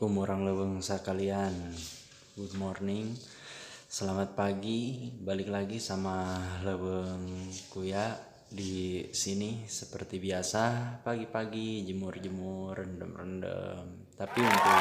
Assalamualaikum orang leweng sekalian. Good morning. Selamat pagi. Balik lagi sama leweng kuya di sini seperti biasa, pagi-pagi jemur-jemur, rendem-rendem. Tapi untuk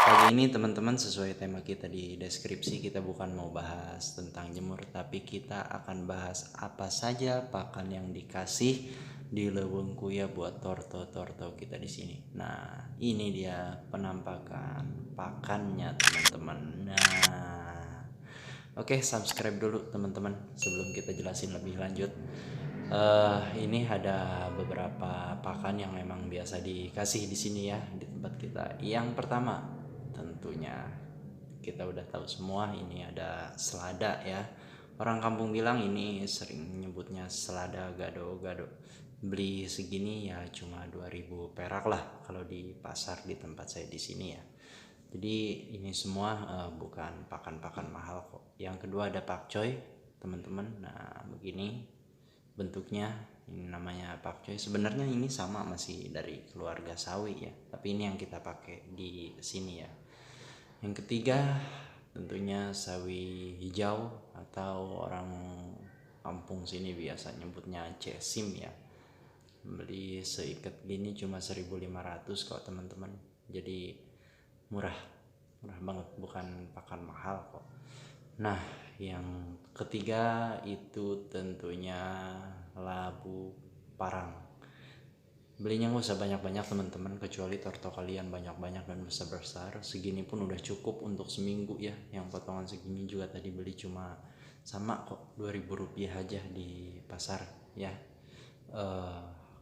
pagi ini teman-teman, sesuai tema kita di deskripsi, kita bukan mau bahas tentang jemur, tapi kita akan bahas apa saja pakan yang dikasih di leweng kuya buat torto-torto kita di sini. Nah, ini dia penampakan pakannya teman-teman. Nah, oke, subscribe dulu teman-teman sebelum kita jelasin lebih lanjut. Ini ada beberapa pakan yang memang biasa dikasih di sini ya di tempat kita. Yang pertama, tentunya kita udah tahu semua, ini ada selada ya. Orang kampung bilang ini sering nyebutnya selada gado-gado. Beli segini ya cuma 2000 perak lah kalau di pasar di tempat saya di sini ya. Jadi ini semua bukan pakan-pakan mahal kok. Yang kedua ada pakcoy teman-teman. Nah begini bentuknya, ini namanya pakcoy. Sebenarnya ini sama, masih dari keluarga sawi ya, tapi ini yang kita pakai di sini ya. Yang ketiga tentunya sawi hijau atau orang kampung sini biasa nyebutnya cesim ya. Beli seikat gini cuma 1.500 kok teman-teman. Jadi murah banget, bukan pakan mahal kok. Nah, yang ketiga itu tentunya labu parang. Belinya nggak usah banyak-banyak teman-teman, kecuali torto kalian banyak-banyak dan besar-besar. Segini pun udah cukup untuk seminggu ya. Yang potongan segini juga tadi beli cuma sama kok, 2.000 rupiah aja di pasar ya.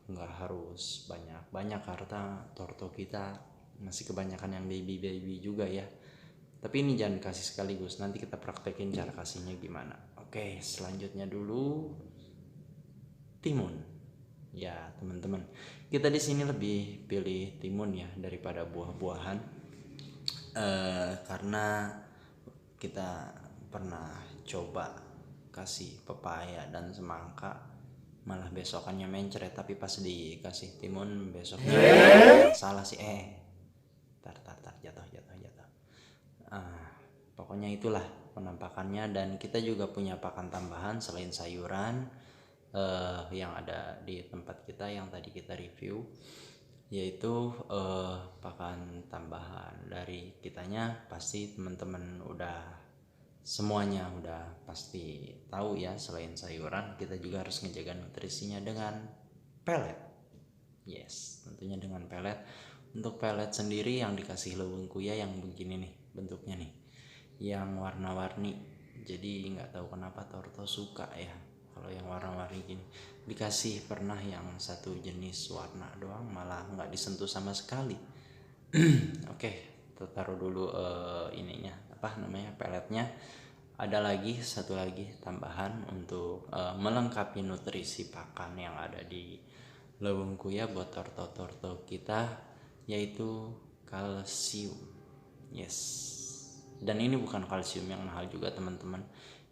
Nggak harus banyak-banyak karena torto kita masih kebanyakan yang baby juga ya. Tapi ini jangan kasih sekaligus, nanti kita praktekin cara kasihnya gimana. Oke, selanjutnya dulu timun. Ya teman-teman, kita di sini lebih pilih timun ya daripada buah-buahan, karena kita pernah coba kasih pepaya dan semangka, malah besokannya mencret. Tapi pas dikasih timun besoknya salah sih, tar jatuh. Pokoknya itulah penampakannya. Dan kita juga punya pakan tambahan selain sayuran yang ada di tempat kita yang tadi kita review, yaitu pakan tambahan dari kitanya. Pasti teman-teman semuanya udah pasti tahu ya, selain sayuran kita juga harus ngejaga nutrisinya dengan pelet. Yes, tentunya dengan pelet. Untuk pelet sendiri yang dikasih leweng kuya yang begini nih bentuknya nih, yang warna-warni. Jadi nggak tahu kenapa torto suka ya kalau yang warna-warni gini. Dikasih pernah yang satu jenis warna doang, malah nggak disentuh sama sekali. Oke, taruh dulu peletnya. Ada lagi satu lagi tambahan untuk melengkapi nutrisi pakan yang ada di leweng kuya buat torto-torto kita, yaitu kalsium. Yes, dan ini bukan kalsium yang mahal juga teman-teman.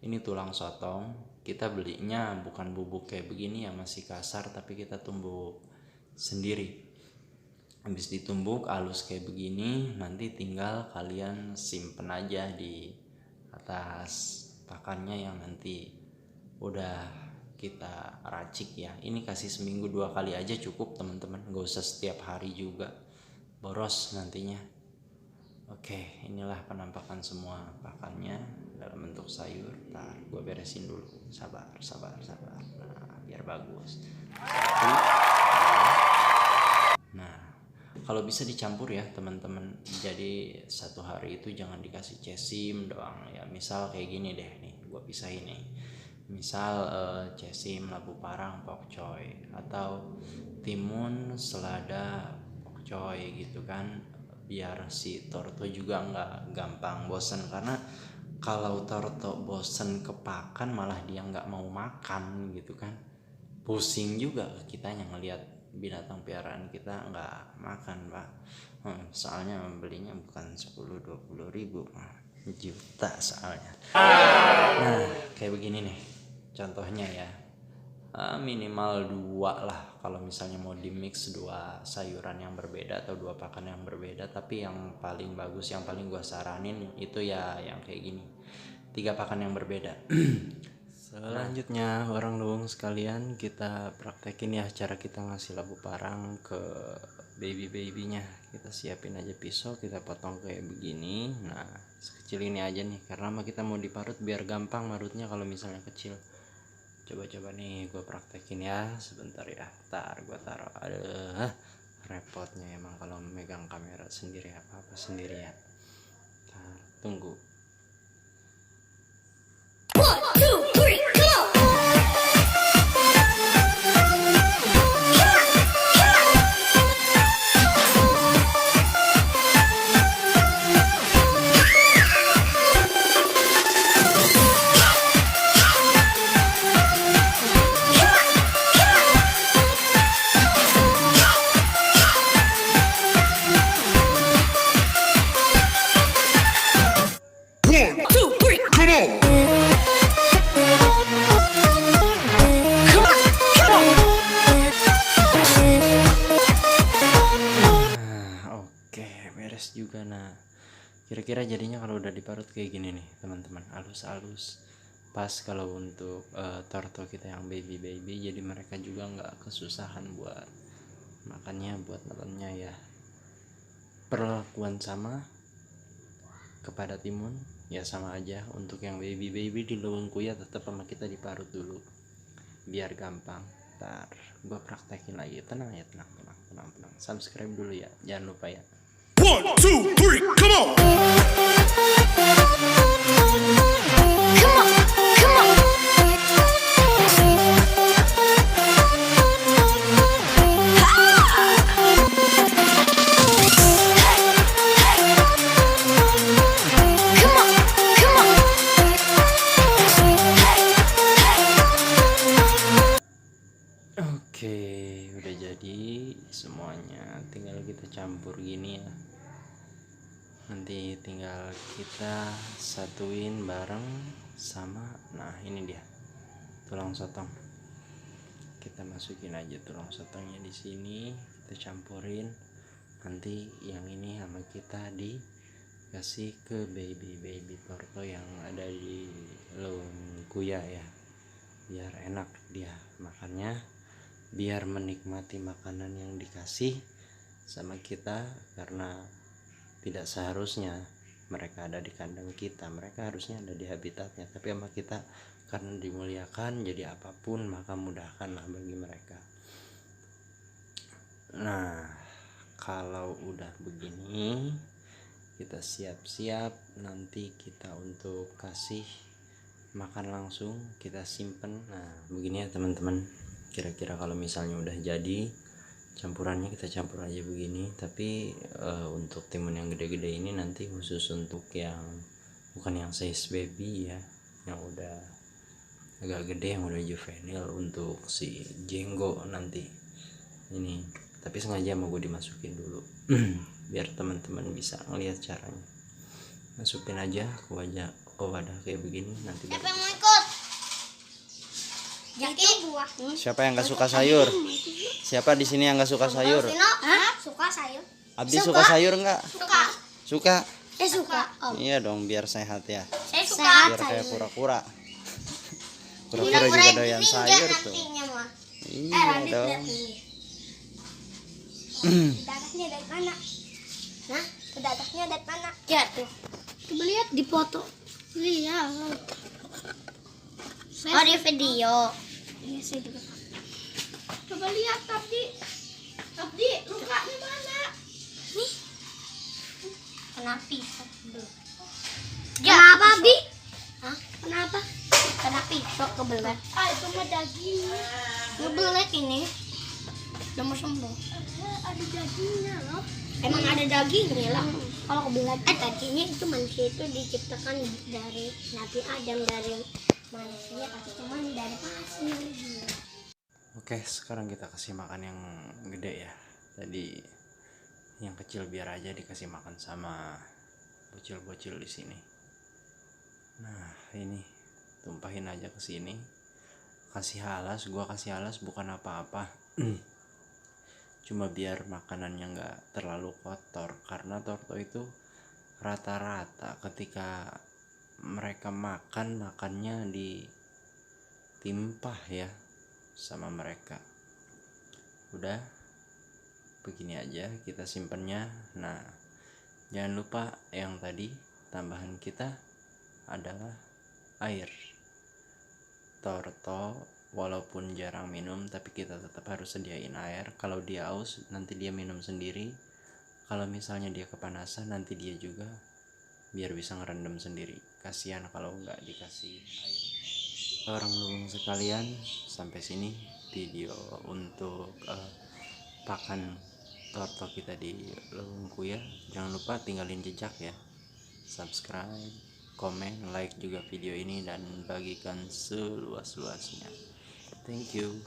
Ini tulang sotong, kita belinya bukan bubuk kayak begini ya, masih kasar, tapi kita tumbuk sendiri. Habis ditumbuk halus kayak begini, nanti tinggal kalian simpen aja di atas pakannya yang nanti udah kita racik ya. Ini kasih seminggu 2 kali aja cukup teman-teman, gak usah setiap hari juga, boros nantinya. Oke, inilah penampakan semua pakannya dalam bentuk sayur. Ntar gue beresin dulu, sabar. Nah, biar bagus. Nah, kalau bisa dicampur ya teman-teman. Jadi satu hari itu jangan dikasih cesim doang ya. Misal kayak gini deh nih, gue pisahin nih. Misal cesim, labu parang, pokcoy, atau timun, selada, pokcoy gitu kan. Biar si torto juga nggak gampang bosen, karena kalau torto bosen kepakan malah dia nggak mau makan gitu kan. Pusing juga kitanya ngelihat binatang piaraan kita nggak makan pak. Soalnya belinya bukan 10-20 ribu, juta soalnya. Nah kayak begini nih contohnya ya. minimal 2 lah kalau misalnya mau di mix 2 sayuran yang berbeda atau 2 pakan yang berbeda. Tapi yang paling bagus, yang paling gua saranin itu ya yang kayak gini, 3 pakan yang berbeda. Selanjutnya orang luwung sekalian, kita praktekin ya cara kita ngasih labu parang ke baby-babynya. Kita siapin aja pisau, kita potong kayak begini. Nah sekecil ini aja nih, karena kita mau diparut biar gampang marutnya kalau misalnya kecil. Coba-coba nih gue praktekin ya, sebentar ya. Ntar gue taruh. Aduh, repotnya emang kalau megang kamera sendiri, apa-apa sendiri ya. Ntar, tunggu. 1, 2, 3, go! Juga. Nah kira-kira jadinya kalau udah diparut kayak gini nih teman-teman, halus-halus pas kalau untuk torto kita yang baby jadi mereka juga nggak kesusahan buat makannya, buat makannya ya. Perlakuan sama kepada timun ya sama aja. Untuk yang baby di luwung kuya tetap sama kita diparut dulu biar gampang. Ntar gua praktekin lagi, tenang ya, tenang. Subscribe dulu ya, jangan lupa ya. 1, 2, 3, come on! Oke, udah jadi semuanya, tinggal kita campur gini ya. Nanti tinggal kita satuin bareng sama, nah ini dia tulang sotong. Kita masukin aja tulang sotongnya di sini, kita campurin. Nanti yang ini sama kita dikasih ke baby torto yang ada di luwung kuya ya, biar enak dia makannya, biar menikmati makanan yang dikasih sama kita. Karena tidak seharusnya mereka ada di kandang kita, mereka harusnya ada di habitatnya. Tapi sama kita karena dimuliakan, jadi apapun maka mudahkanlah bagi mereka. Nah kalau udah begini, kita siap-siap nanti kita untuk kasih makan langsung, kita simpen. Nah begini ya teman-teman, kira-kira kalau misalnya udah jadi campurannya kita campur aja begini. Tapi untuk timun yang gede-gede ini nanti khusus untuk yang bukan yang size baby ya, yang udah agak gede, yang udah juvenil, untuk si jenggo nanti ini. Tapi sengaja mau gue dimasukin dulu biar teman-teman bisa ngelihat caranya. Masukin aja ke wadah kayak begini. Nanti siapa yang mau ikut? Jadi buah. Siapa yang gak suka sayur? Siapa di sini yang gak suka sayur? Suka sayur? Abdi suka sayur nggak? Suka. Suka? Suka. Iya dong, biar sehat ya. Saya suka. Biar kayak kura-kura. Kura-kura juga doyan sayur tuh. Iya dong. Dadahnya dari mana? Nah, dadahnya dari mana? Ya tuh. Coba lihat di foto. Lihat. Oh di video. Iya, saya juga. Coba lihat Abdi. Abdi, lukanya mana? Nih. Kena pisau. Kenapa, Abdi? Hah? Kenapa? Kena pisau kebelet. Itu mah dagingnya. Kebelet ini. Udah mau sembuh. Ada dagingnya loh. Emang ada dagingnya lah. Kalau kebelet. Tadinya itu manusia itu diciptakan dari Nabi Adam, dari manusia, tapi cuman dari pasir. Oke, sekarang kita kasih makan yang gede ya. Tadi yang kecil biar aja dikasih makan sama bocil-bocil di sini. Nah, ini tumpahin aja ke sini. kasih alas, gua kasih alas bukan apa-apa. Cuma biar makanannya nggak terlalu kotor, karena torto itu rata-rata ketika mereka makannya ditimpah ya sama mereka. Udah begini aja kita simpennya. Nah, jangan lupa yang tadi tambahan kita adalah air. Torto walaupun jarang minum, tapi kita tetap harus sediain air. Kalau dia haus nanti dia minum sendiri. Kalau misalnya dia kepanasan nanti dia juga biar bisa ngerendam sendiri. Kasihan kalau nggak dikasih air. Orang lubung sekalian, sampai sini video untuk pakan torto kita di Leweng Kuya. Jangan lupa tinggalin jejak ya, subscribe, komen, like juga video ini, dan bagikan seluas-luasnya. Thank you.